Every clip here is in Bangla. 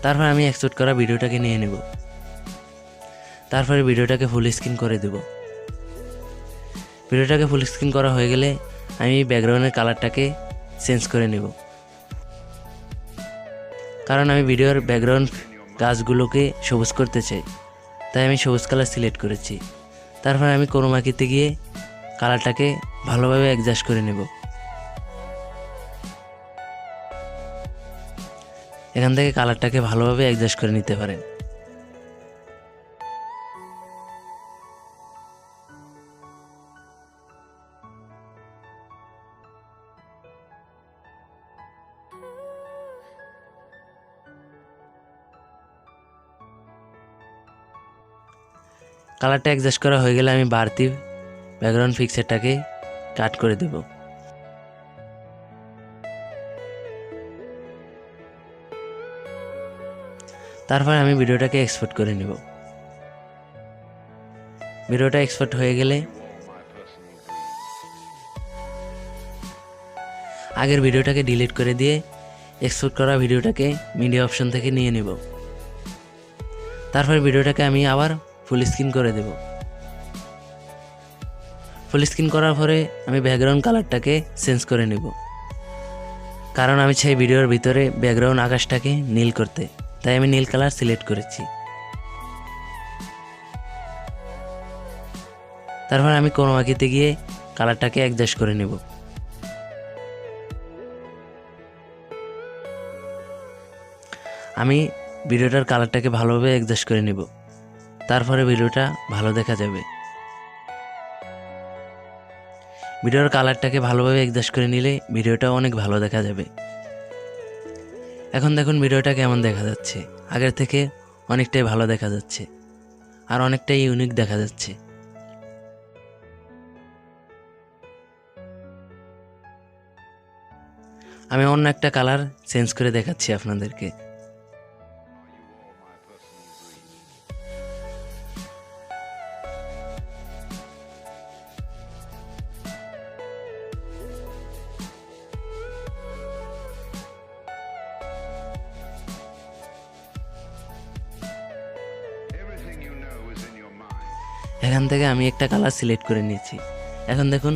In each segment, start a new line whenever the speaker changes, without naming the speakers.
তারপর আমি এক্সপোর্ট করা ভিডিওটাকে নিয়ে নেব। তারপরে ভিডিওটাকে ফুল স্ক্রিন করে দেব। ভিডিওটাকে ফুল স্ক্রিন করা হয়ে গেলে আমি ব্যাকগ্রাউন্ডের কালারটাকে চেঞ্জ করে নেব, কারণ আমি ভিডিওর ব্যাকগ্রাউন্ড গাছগুলোকে সবুজ করতে চাই, তাই আমি সবুজ কালার সিলেক্ট করেছি। তারপর আমি ক্রোমা কিতে গিয়ে কালারটাকে ভালোভাবে অ্যাডজাস্ট করে নেব। এখান থেকে কালারটাকে ভালোভাবে অ্যাডজাস্ট করে নিতে পারেন। কালারটা অ্যাডজাস্ট করা হয়ে গেলে আমি বাড়তি ব্যাকগ্রাউন্ড পিকচারটাকে কাট করে দেব। তারপর আমি ভিডিওটাকে এক্সপোর্ট করে নেব। ভিডিওটা এক্সপোর্ট হয়ে গেলে আগের ভিডিওটাকে ডিলিট করে দিয়ে এক্সপোর্ট করা ভিডিওটাকে মিডিয়া অপশন থেকে নিয়ে নেব। তারপর ভিডিওটাকে আমি আবার ফুল স্ক্রিন করে দেব। ফুল স্ক্রিন করার পরে আমি ব্যাকগ্রাউন্ড কালারটাকে চেঞ্জ করে নেব, কারণ আমি চাই ভিডিওর ভিতরে ব্যাকগ্রাউন্ড আকাশটাকে নীল করতে, তাই আমি নীল কালার সিলেক্ট করেছি। তারপর আমি ক্রোমা কিতে গিয়ে কালারটাকে অ্যাডজাস্ট করে নেব। আমি ভিডিওটার কালারটাকে ভালোভাবে অ্যাডজাস্ট করে নেব, তারপরে ভিডিওটা ভালো দেখা যাবে। ভিডিওর কালারটাকে ভালোভাবে অ্যাডজাস্ট করে নিলে ভিডিওটা অনেক ভালো দেখা যাবে। এখন দেখুন ভিডিওটা কেমন দেখা যাচ্ছে, আগের থেকে অনেকটাই ভালো দেখা যাচ্ছে আর অনেকটাই ইউনিক দেখা যাচ্ছে। আমি অন্য একটা কালার চেঞ্জ করে দেখাচ্ছি আপনাদেরকে। এখান থেকে আমি একটা কালার সিলেক্ট করে নিয়েছি। এখন দেখুন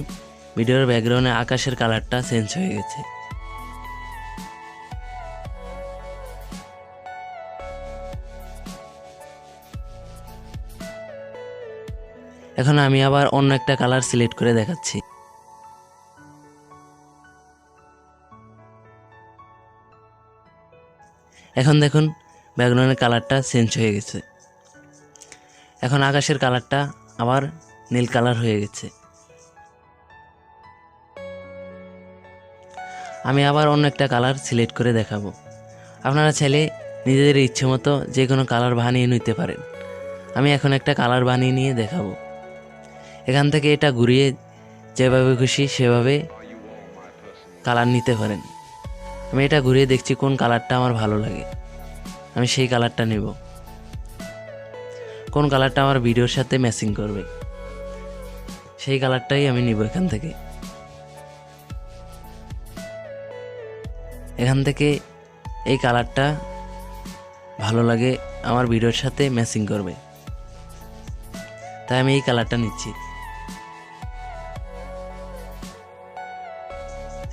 ভিডিওর ব্যাকগ্রাউন্ডে আকাশের কালারটা চেঞ্জ হয়ে গেছে। এখন আমি আবার অন্য একটা কালার সিলেক্ট করে দেখাচ্ছি। এখন দেখুন ব্যাকগ্রাউন্ডের কালারটা চেঞ্জ হয়ে গেছে। এখন আকাশের কালারটা আবার নীল কালার হয়ে গেছে। আমি আবার অন্য একটা কালার সিলেক্ট করে দেখাবো। আপনারা চাইলে নিজেদের ইচ্ছে মতো যে কোনো কালার বানিয়ে নিতে পারেন। আমি এখন একটা কালার বানিয়ে নিয়ে দেখাবো। এখান থেকে এটা ঘুরিয়ে যেভাবে খুশি সেভাবে কালার নিতে পারেন। আমি এটা ঘুরিয়ে দেখছি কোন কালারটা আমার ভালো লাগে, আমি সেই কালারটা নেব। কোন কালারটা আমার ভিডিওর সাথে ম্যাচিং করবে সেই কালারটাই আমি নিব। এখান থেকে এই কালারটা ভালো লাগে, আমার ভিডিওর সাথে ম্যাচিং করবে, তাই আমি এই কালারটা নিচ্ছি।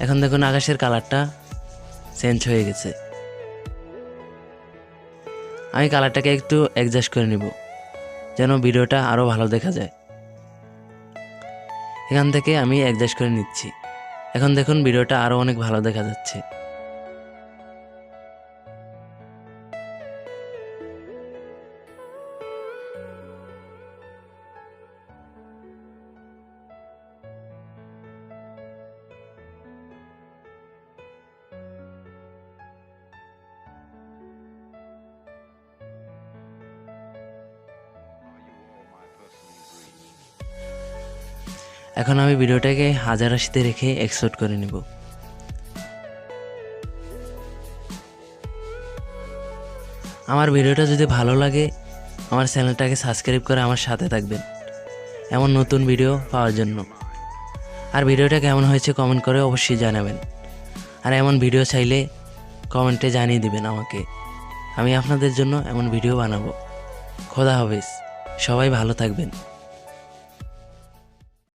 এখন দেখুন আকাশের কালারটা চেঞ্জ হয়ে গেছে। আমি কালারটাকে একটু অ্যাডজাস্ট করে নিব যেন ভিডিওটা আরও ভালো দেখা যায়। এখান থেকে আমি অ্যাডজাস্ট করে নিচ্ছি। এখন দেখুন ভিডিওটা আরও অনেক ভালো দেখা যাচ্ছে। এখন আমি ভিডিওটাকে 1080-তে রেখে এক্সপোর্ট করে নেব। আমার ভিডিওটা যদি ভালো লাগে আমার চ্যানেলটাকে সাবস্ক্রাইব করে আমার সাথে থাকবেন এমন নতুন ভিডিও পাওয়ার জন্য। আর ভিডিওটা কেমন হয়েছে কমেন্ট করে অবশ্যই জানাবেন। আর এমন ভিডিও চাইলে কমেন্টে জানিয়ে দিবেন আমাকে, আমি আপনাদের জন্য এমন ভিডিও বানাবো। খোদা হাফেজ, সবাই ভালো থাকবেন।